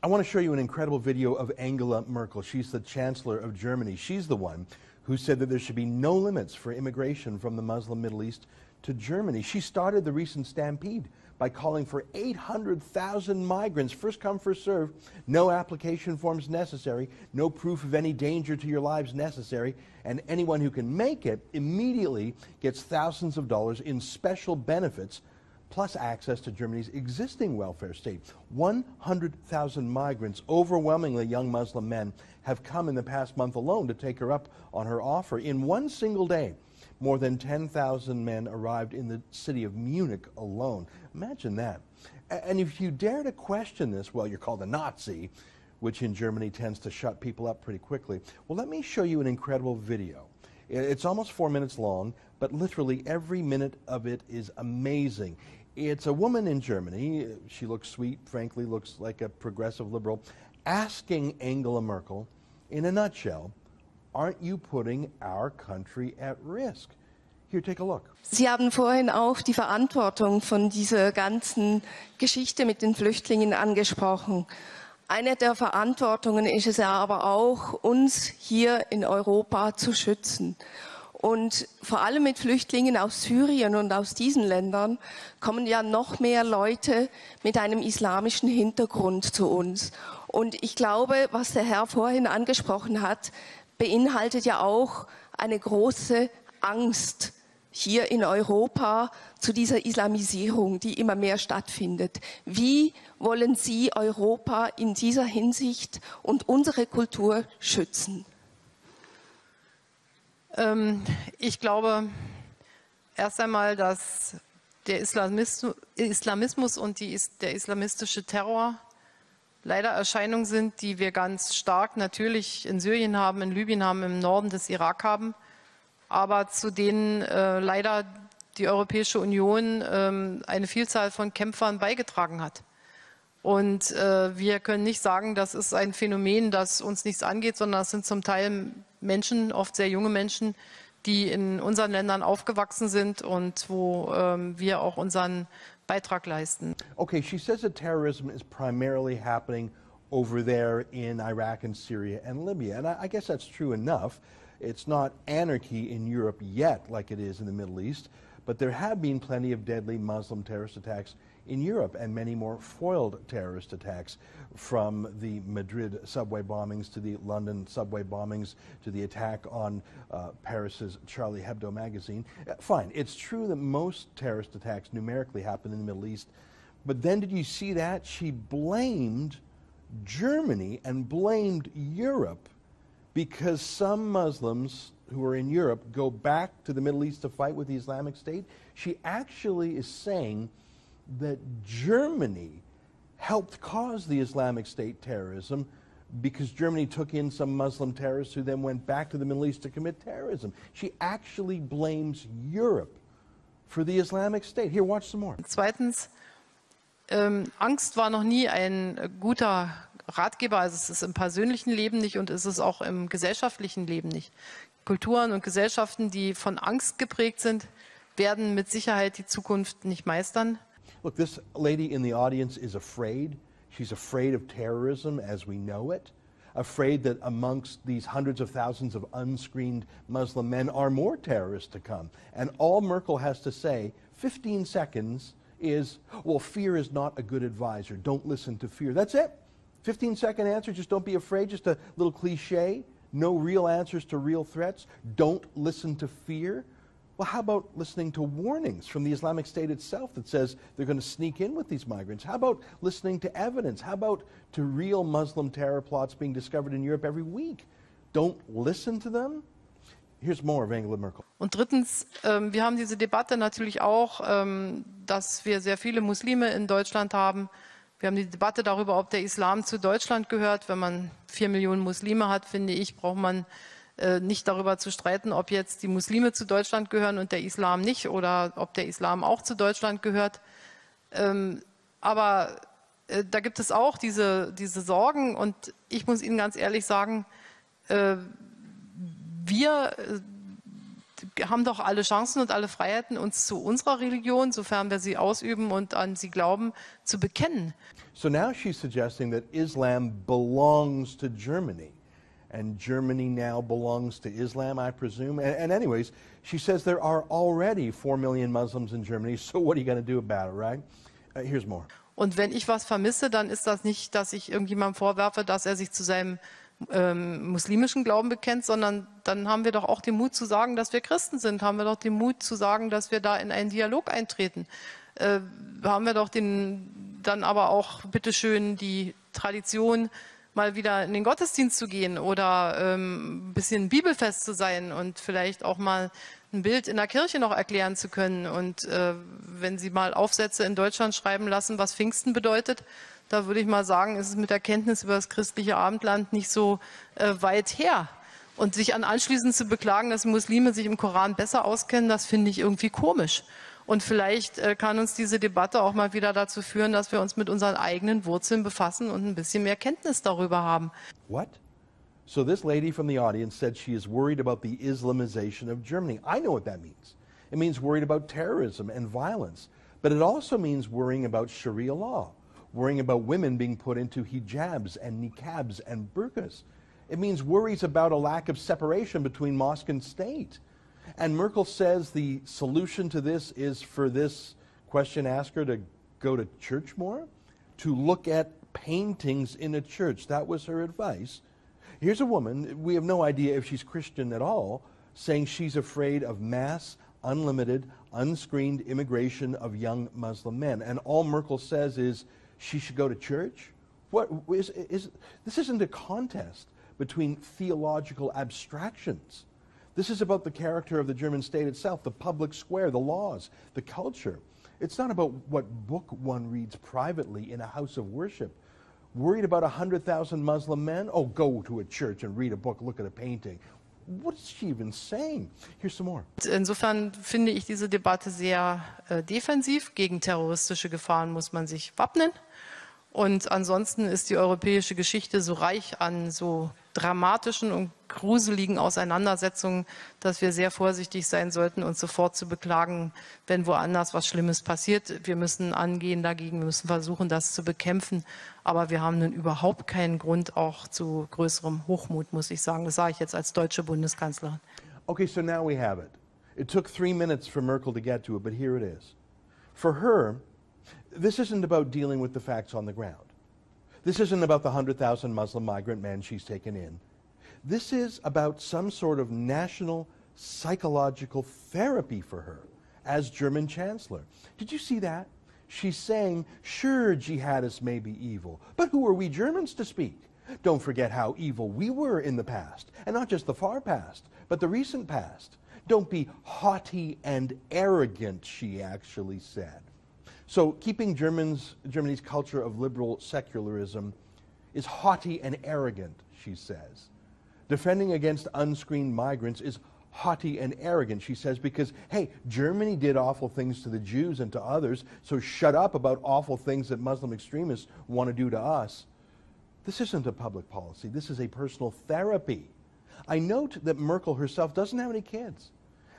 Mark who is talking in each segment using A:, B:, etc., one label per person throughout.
A: want to show you an incredible video of Angela Merkel. She's the Chancellor of Germany. She's the one who said that there should be no limits for immigration from the Muslim Middle East to Germany. She started the recent stampede by calling for 800,000 migrants, first come, first serve, no application forms necessary, no proof of any danger to your lives necessary, and anyone who can make it immediately gets thousands of dollars in special benefits, plus access to Germany's existing welfare state. 100,000 migrants, overwhelmingly young Muslim men, have come in the past month alone to take her up on her offer. In one single day, more than 10,000 men arrived in the city of Munich alone. Imagine that. And if you dare to question this, well, you're called a Nazi, which in Germany tends to shut people up pretty quickly. Well, let me show you an incredible video. It's almost 4 minutes long, but literally every minute of it is amazing. It's a woman in Germany, she looks sweet, frankly looks like a progressive liberal, asking Angela Merkel, in a nutshell, aren't you putting our country at risk? Here, take a look.
B: Sie haben vorhin auch die Verantwortung von dieser ganzen Geschichte mit den Flüchtlingen angesprochen. Eine der Verantwortungen ist es ja aber auch, uns hier in Europa zu schützen. Und vor allem mit Flüchtlingen aus Syrien und aus diesen Ländern kommen ja noch mehr Leute mit einem islamischen Hintergrund zu uns. Und ich glaube, was der Herr vorhin angesprochen hat, beinhaltet ja auch eine große Angst hier in Europa zu dieser Islamisierung, die immer mehr stattfindet. Wie wollen Sie Europa in dieser Hinsicht und unsere Kultur schützen?
C: Ich glaube erst einmal, dass der Islamismus und der islamistische Terror leider Erscheinungen sind, die wir ganz stark natürlich in Syrien haben, in Libyen haben, im Norden des Irak haben, aber zu denen leider die Europäische Union eine Vielzahl von Kämpfern beigetragen hat. Und wir können nicht sagen, das ist ein Phänomen, das uns nichts angeht, sondern es sind zum Teil Menschen, oft sehr junge Menschen, die in unseren Ländern aufgewachsen sind und wo wir auch unseren Beitrag leisten.
A: Okay, she says that terrorism is primarily happening over there in Iraq and Syria and Libya. And I guess that's true enough. It's not anarchy in Europe yet like it is in the Middle East, but there have been plenty of deadly Muslim terrorist attacks in Europe and many more foiled terrorist attacks, from the Madrid subway bombings to the London subway bombings to the attack on Paris's Charlie Hebdo magazine. Fine, it's true that most terrorist attacks numerically happen in the Middle East, but then did you see that? She blamed Germany and blamed Europe because some Muslims who are in Europe go back to the Middle East to fight with the Islamic State. She actually is saying that Germany helped cause the Islamic State terrorism because Germany took in some Muslim terrorists who then went back to the Middle East to commit terrorism. She actually blames Europe for the Islamic State. Here, watch some more.
C: Zweitens, Angst war noch nie ein guter Ratgeber. Also es ist im persönlichen Leben nicht und es ist auch im gesellschaftlichen Leben nicht. Kulturen und Gesellschaften, die von Angst geprägt sind, werden mit Sicherheit die Zukunft nicht meistern.
A: Look, this lady in the audience is afraid. She's afraid of terrorism as we know it, afraid that amongst these hundreds of thousands of unscreened Muslim men are more terrorists to come. And all Merkel has to say, 15 seconds, is, well, fear is not a good advisor. Don't listen to fear. That's it. 15-second answer, just don't be afraid, just a little cliche. No real answers to real threats. Don't listen to fear. Well, how about listening to warnings from the Islamic State itself that says they're going to sneak in with these migrants? How about listening to evidence? How about to real Muslim terror plots being discovered in Europe every week? Don't listen to them? Here's more of Angela Merkel.
C: Und drittens, wir haben diese Debatte natürlich auch, dass wir sehr viele Muslime in Deutschland haben. Wir haben die Debatte darüber, ob der Islam zu Deutschland gehört. Wenn man 4 Millionen Muslime hat, finde ich, braucht man nicht darüber zu streiten, ob jetzt die Muslime zu Deutschland gehören und der Islam nicht oder ob der Islam auch zu Deutschland gehört. Aber da gibt es auch diese Sorgen und ich muss Ihnen ganz ehrlich sagen, wir haben doch alle Chancen und alle Freiheiten, uns zu unserer Religion, sofern wir sie ausüben und an sie glauben, zu bekennen.
A: So now she's suggesting that Islam belongs to Germany. And Germany now belongs to Islam, I presume. And anyways, she says there are already 4 million Muslims in Germany, so what are you going to do about it, right? Here's more.
C: Und wenn ich was vermisse, dann ist das nicht, dass ich irgendjemandem vorwerfe, dass er sich zu seinem muslimischen Glauben bekennt, sondern dann haben wir doch auch den Mut zu sagen, dass wir Christen sind, haben wir doch den Mut zu sagen, dass wir da in einen Dialog eintreten. Haben wir doch dann aber auch bitteschön die Tradition, mal wieder in den Gottesdienst zu gehen oder ein bisschen bibelfest zu sein und vielleicht auch mal ein Bild in der Kirche noch erklären zu können. Und wenn Sie mal Aufsätze in Deutschland schreiben lassen, was Pfingsten bedeutet, da würde ich mal sagen, ist es mit der Kenntnis über das christliche Abendland nicht so weit her. Und sich anschließend zu beklagen, dass Muslime sich im Koran besser auskennen, das finde ich irgendwie komisch. Und vielleicht kann uns diese Debatte auch mal wieder dazu führen, dass wir uns mit unseren eigenen Wurzeln befassen und ein bisschen mehr Kenntnis darüber haben.
A: What? So this lady from the audience said she is worried about the Islamization of Germany. I know what that means. It means worried about terrorism and violence. But it also means worrying about Sharia law, worrying about women being put into hijabs and niqabs and burqas. It means worries about a lack of separation between mosque and state. And Merkel says the solution to this is for this question asker to go to church more, to look at paintings in a church. That was her advice. Here's a woman, we have no idea if she's Christian at all, saying she's afraid of mass, unlimited, unscreened immigration of young Muslim men. And all Merkel says is she should go to church? This isn't a contest between theological abstractions. This is about the character of the German state itself, the public square, the laws, the culture. It's not about what book one reads privately in a house of worship. Worried about 100,000 Muslim men? Oh, go to a church and read a book, look at a painting. What is she even saying? Here's some more.
C: Insofern finde ich diese Debatte sehr defensiv. Gegen terroristische Gefahren muss man sich wappnen. Und ansonsten ist die europäische Geschichte so reich an so dramatischen und gruseligen Auseinandersetzungen, dass wir sehr vorsichtig sein sollten, uns sofort zu beklagen, wenn woanders was Schlimmes passiert. Wir müssen angehen dagegen, wir müssen versuchen, das zu bekämpfen. Aber wir haben nun überhaupt keinen Grund auch zu größerem Hochmut, muss ich sagen. Das sage ich jetzt als deutsche Bundeskanzlerin.
A: Okay, so now we have it. It took 3 minutes for Merkel to get to it, but here it is. For her, this isn't about dealing with the facts on the ground. This isn't about the 100,000 Muslim migrant men she's taken in. This is about some sort of national psychological therapy for her as German Chancellor. Did you see that? She's saying, sure, jihadists may be evil, but who are we Germans to speak? Don't forget how evil we were in the past, and not just the far past, but the recent past. Don't be haughty and arrogant, she actually said. So keeping Germany's culture of liberal secularism is haughty and arrogant, she says. Defending against unscreened migrants is haughty and arrogant, she says, because, hey, Germany did awful things to the Jews and to others, so shut up about awful things that Muslim extremists want to do to us. This isn't a public policy. This is a personal therapy. I note that Merkel herself doesn't have any kids,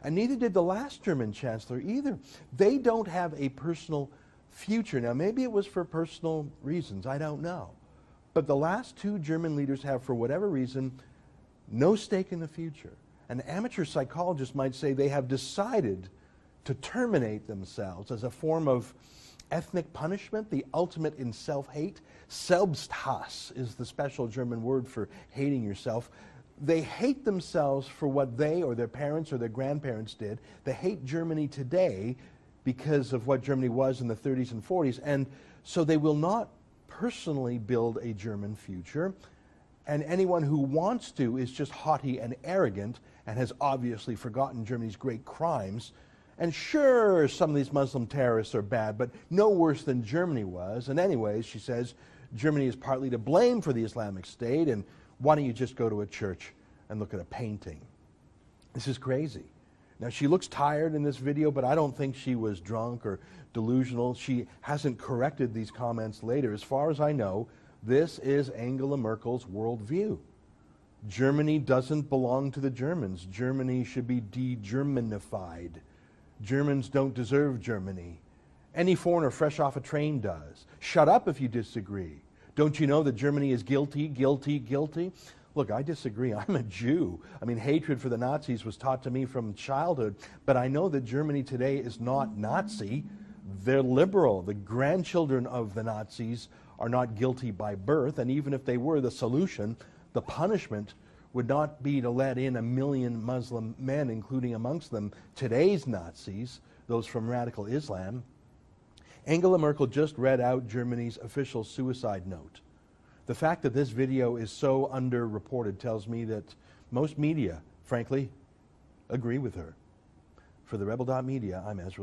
A: and neither did the last German chancellor either. They don't have a personal future. Now, maybe it was for personal reasons. I don't know. But the last 2 German leaders have, for whatever reason, no stake in the future. An amateur psychologist might say they have decided to terminate themselves as a form of ethnic punishment, the ultimate in self-hate. Selbsthass is the special German word for hating yourself. They hate themselves for what they or their parents or their grandparents did. They hate Germany today because of what Germany was in the 30s and 40s. And so they will not personally build a German future. And anyone who wants to is just haughty and arrogant and has obviously forgotten Germany's great crimes. And sure, some of these Muslim terrorists are bad, but no worse than Germany was. And anyways, she says, Germany is partly to blame for the Islamic State, and why don't you just go to a church and look at a painting? This is crazy. Now, she looks tired in this video, but I don't think she was drunk or delusional. She hasn't corrected these comments later. As far as I know, this is Angela Merkel's worldview. Germany doesn't belong to the Germans. Germany should be de-Germanified. Germans don't deserve Germany. Any foreigner fresh off a train does. Shut up if you disagree. Don't you know that Germany is guilty, guilty, guilty? Look, I disagree. I'm a Jew. I mean, hatred for the Nazis was taught to me from childhood, but I know that Germany today is not Nazi. They're liberal. The grandchildren of the Nazis are not guilty by birth, and even if they were, the solution, the punishment, would not be to let in 1 million Muslim men, including amongst them today's Nazis, those from radical Islam. Angela Merkel just read out Germany's official suicide note. The fact that this video is so underreported tells me that most media, frankly, agree with her. For the Rebel.Media, I'm Ezra.